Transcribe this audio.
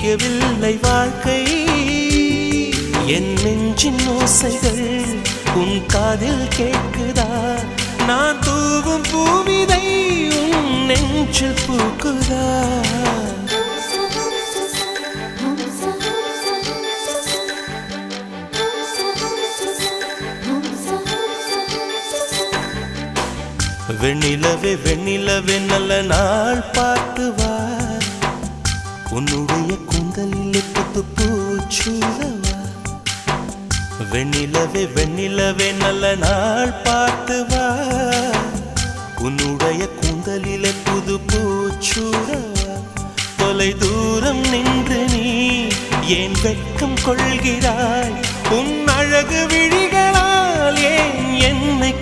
பிடிக்கவில்லை வாழ்க்கை என் நெஞ்சின் ஓசைகள் உன் காதில் கேட்குதா நான் தூவும் பூவிதை உன் நெஞ்சில் பூக்குதா வெண்ணிலவே வெண்ணிலவே நல்ல நாள் பார்த்து வா உன்னுடைய கூந்தலில் புத்து பூச்சூடவா வெண்ணிலவே வெண்ணிலவே நல்ல நாள் பார்த்து வா உன்னுடைய கூந்தலில் புது பூச்சூடவா தொலை தூரம் நின்று நீ ஏன் வெட்கம் கொள்கிறாய் உன் அழகு விழி